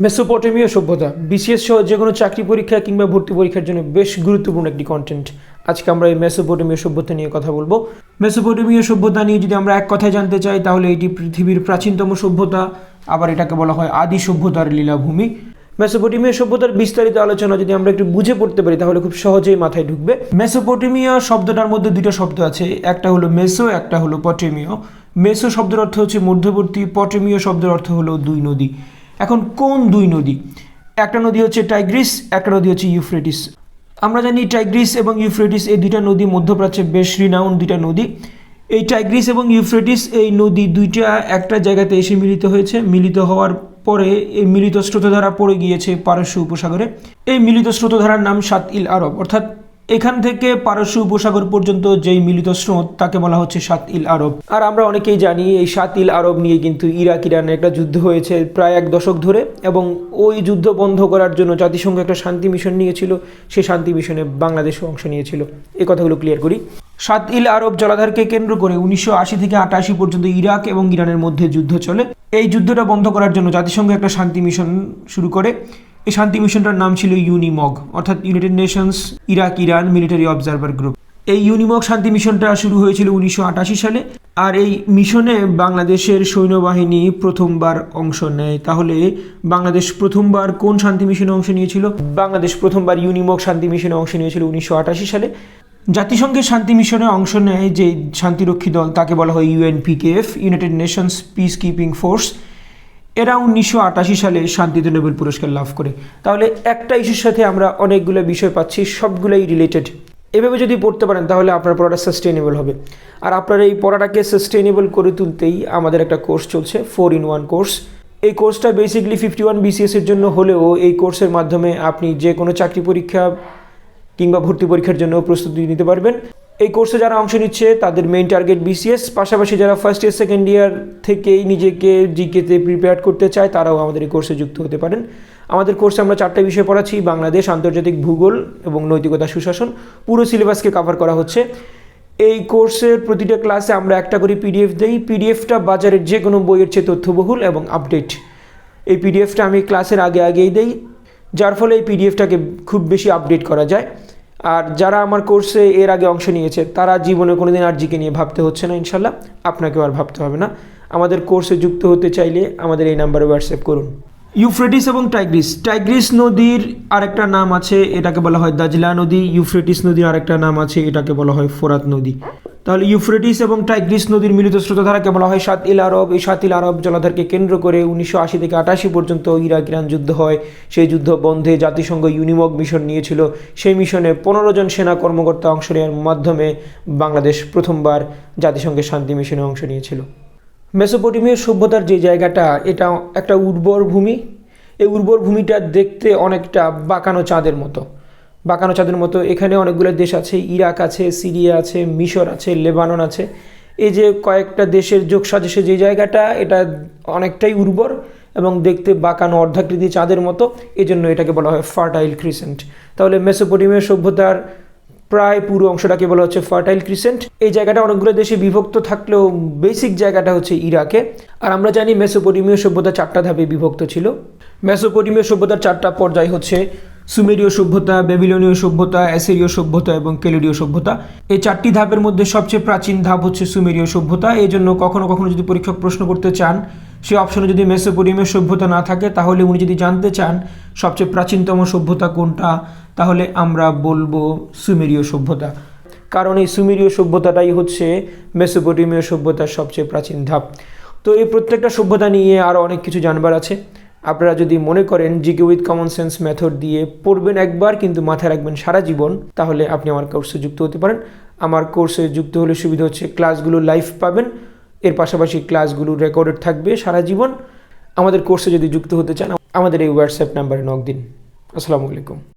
মেসোপটেমীয় সভ্যতা বিসিএস সহ যে কোনো চাকরি পরীক্ষা কিংবা ভর্তি পরীক্ষার জন্য বেশ গুরুত্বপূর্ণ একটি কন্টেন্ট। আজকে আমরা এই মেসোপটেমীয় সভ্যতা নিয়ে কথা বলবো। মেসোপটেমীয় সভ্যতা নিয়ে যদি আমরা এক কথায় জানতে চাই তাহলে এটি পৃথিবীর প্রাচীনতম সভ্যতা, আবার এটাকে বলা হয় আদি সভ্যতার লীলাভূমি। মেসোপটেমীয় সভ্যতার বিস্তারিত আলোচনা যদি আমরা একটু বুঝে পড়তে পারি তাহলে খুব সহজেই মাথায় ঢুকবে। মেসোপটেমীয় শব্দটার মধ্যে দুটো শব্দ আছে, একটা হলো মেসো, একটা হলো পটেমীয়। মেসো শব্দের অর্থ হচ্ছে মধ্যবর্তী, পটেমীয় শব্দের অর্থ হলো দুই নদী। এখন কোন দুই নদী? একটা নদী হচ্ছে টাইগ্রিস, একটা নদী হচ্ছে ইউফ্রেটিস। আমরা জানি টাইগ্রিস এবং ইউফ্রেটিস এই দুইটা নদী মধ্যপ্রাচ্যে বেশ রিনাউন্ড দুইটা নদী। এই টাইগ্রিস এবং ইউফ্রেটিস এই নদী দুইটা একটা জায়গাতে এসে মিলিত হয়েছে। মিলিত হওয়ার পরে এই মিলিত স্রোতধারা পড়ে গিয়েছে পারস্য উপসাগরে। এই মিলিত স্রোতধারার নাম সাত ইল আরব, অর্থাৎ এখান থেকে পারস্য উপসাগর পর্যন্ত যেই মিলিত স্রোত তাকে বলা হচ্ছে সাত ইল আরব। আর আমরা অনেকেই জানি এই সাত ইল আরব নিয়ে কিন্তু ইরাক ইরানের একটা যুদ্ধ হয়েছে প্রায় 1 দশক ধরে, এবং ওই যুদ্ধ বন্ধ করার জন্য জাতিসংঘ একটা শান্তি মিশন নিয়েছিল। সেই শান্তি মিশনে বাংলাদেশও অংশ নিয়েছিল। এই কথাগুলো ক্লিয়ার করি। সাত ইল আরব জলাধারকে কেন্দ্র করে 1980 থেকে 88 পর্যন্ত ইরাক এবং ইরানের মধ্যে যুদ্ধ চলে। এই যুদ্ধটা বন্ধ করার জন্য জাতিসংঘ একটা শান্তি মিশন শুরু করে। এই শান্তি মিশনটার নাম ছিল ইউনিমগ, অর্থাৎ United Nations Iraq Iran military observer group. এই ইউনিমগ শান্তি মিশনটা শুরু হয়েছিল 1988 সালে। আর এই মিশনে বাংলাদেশের সৈন্যবাহিনী প্রথমবার অংশ নেয়। তাহলে বাংলাদেশ প্রথমবার কোন শান্তি মিশনে অংশ নিয়েছিল? বাংলাদেশ প্রথমবার ইউনিমগ শান্তি মিশনে অংশ নিয়েছিল 1988 সালে। জাতিসংঘের শান্তি মিশনে অংশ নেয় যে শান্তিরক্ষী দল তাকে বলা হয় UNPKF, united nations peacekeeping force. এরা 1988 সালে শান্তিতে নোবেল পুরস্কার লাভ করে। তাহলে একটা ইস্যুর সাথে আমরা অনেকগুলো বিষয় পাচ্ছি, সবগুলোই রিলেটেড। এভাবে যদি পড়তে পারেন তাহলে আপনার পড়াটা সাস্টেনেবল হবে। আর আপনার এই পড়াটাকে সাস্টেনেবল করে তুলতেই আমাদের একটা কোর্স চলছে, 4-in-1 কোর্স। এই কোর্সটা বেসিক্যালি 51 BCS এর জন্য হলেও এই কোর্সের মাধ্যমে আপনি যে কোনো চাকরি পরীক্ষা কিংবা ভর্তি পরীক্ষার জন্য প্রস্তুতি নিতে পারবেন। এই কোর্সে যারা অংশ নিচ্ছে তাদের মেইন টার্গেট BCS, পাশাপাশি যারা ফার্স্ট ইয়ার সেকেন্ড ইয়ার থেকেই নিজেকে জিকেতে প্রিপেয়ার করতে চায় তারাও আমাদের এই কোর্সে যুক্ত হতে পারেন। আমাদের কোর্সে আমরা 4টা বিষয় পড়াচ্ছি: বাংলাদেশ, আন্তর্জাতিক ভূগোল এবং নৈতিকতা সুশাসন। পুরো সিলেবাসকে কভার করা হচ্ছে। এই কোর্সের প্রতিটা ক্লাসে আমরা একটা করে PDF দেই। PDFটা বাজারের যে কোনো বইয়ের চেয়ে তথ্যবহুল এবং আপডেট। এই PDFটা আমি ক্লাসের আগেই দেই, যার ফলে এই PDFটাকে খুব বেশি আপডেট করা যায়। আর যারা আমার কোর্সে এর আগে অংশ নিয়েছে তারা জীবনে কোনোদিন আর জিকে নিয়ে ভাবতে হচ্ছে না, ইনশাল্লাহ আপনাকেও আর ভাবতে হবে না। আমাদের কোর্সে যুক্ত হতে চাইলে আমাদের এই নাম্বারে হোয়াটসঅ্যাপ করুন। ইউফ্রেটিস এবং টাইগ্রিস। টাইগ্রিস নদীর আরেকটা নাম আছে, এটাকে বলা হয় দাজলা নদী। ইউফ্রেটিস নদীর আরেকটা নাম আছে, এটাকে বলা হয় ফোরাত নদী। তাহলে ইউফ্রেটিস এবং টাইগ্রিস নদীর মিলিত স্রোতধারাকে বলা হয় সাত ইল আরব। এই সাত ইল আরব জলাধারকে কেন্দ্র করে 1980 থেকে 88 পর্যন্ত ইরাক ইরান যুদ্ধ হয়। সেই যুদ্ধ বন্ধে জাতিসংঘ ইউনিমগ মিশন নিয়েছিল। সেই মিশনে 15 জন সেনা কর্মকর্তা অংশ নেওয়ার মাধ্যমে বাংলাদেশ প্রথমবার জাতিসংঘের শান্তি মিশনে অংশ নিয়েছিল। মেসোপটেমীয় সভ্যতার যে জায়গাটা, এটা একটা উর্বর ভূমি। এই উর্বর ভূমিটা দেখতে অনেকটা বাঁকানো চাঁদের মতো। এখানে অনেকগুলো দেশ আছে, ইরাক আছে, সিরিয়া আছে, মিশর আছে, লেবানন আছে। এই যে কয়েকটা দেশের যোগসাজশে যে জায়গাটা, এটা অনেকটাই উর্বর এবং দেখতে বাঁকানো অর্ধাকৃতি চাঁদের মতো। এই জন্য এটাকে বলা হয় ফার্টাইল ক্রিসেন্ট। তাহলে মেসোপটেমীয় সভ্যতার প্রায় পুরো অংশটাকে বলা হচ্ছে ফার্টাইল ক্রিসেন্ট। এই জায়গাটা অনেকগুলো দেশে বিভক্ত থাকলেও বেসিক জায়গাটা হচ্ছে ইরাকে। আর আমরা জানি মেসোপটেমীয় সভ্যতা 4টা ধাপে বিভক্ত ছিল। মেসোপটেমীয় সভ্যতার 4টা পর্যায় হচ্ছে সুমেরীয় সভ্যতা, ব্যাবিলনীয় সভ্যতা, অ্যাসিরীয় সভ্যতা এবং কেলটীয় সভ্যতা। এই 4টি ধাপের মধ্যে সবচেয়ে প্রাচীন ধাপ হচ্ছে সুমেরীয় সভ্যতা। এই জন্য কখনো কখনো যদি পরীক্ষক প্রশ্ন করতে চান, সেই অপশনে যদি মেসোপটেমীয় সভ্যতা না থাকে তাহলে উনি যদি জানতে চান সবচেয়ে প্রাচীনতম সভ্যতা কোনটা, তাহলে আমরা বলবো সুমেরীয় সভ্যতা। কারণ এই সুমেরীয় সভ্যতাটাই হচ্ছে মেসোপটেমীয় সভ্যতার সবচেয়ে প্রাচীন ধাপ। তো এই প্রত্যেকটা সভ্যতা নিয়ে আরও অনেক কিছু জানবার আছে। আপনারা যদি মনে করেন GK with common sense method দিয়ে পড়বেন একবার কিন্তু মাথায় রাখবেন সারা জীবন, তাহলে আপনি আমার কোর্সে যুক্ত হতে পারেন। আমার কোর্সে যুক্ত হলে সুবিধা হচ্ছে ক্লাসগুলো লাইভ পাবেন, এর পাশাপাশি ক্লাসগুলো রেকর্ডেড থাকবে সারা জীবন। আমাদের কোর্সে যদি যুক্ত হতে চান আমাদের এই হোয়াটসঅ্যাপ নাম্বারে নক দিন। আসসালামু আলাইকুম।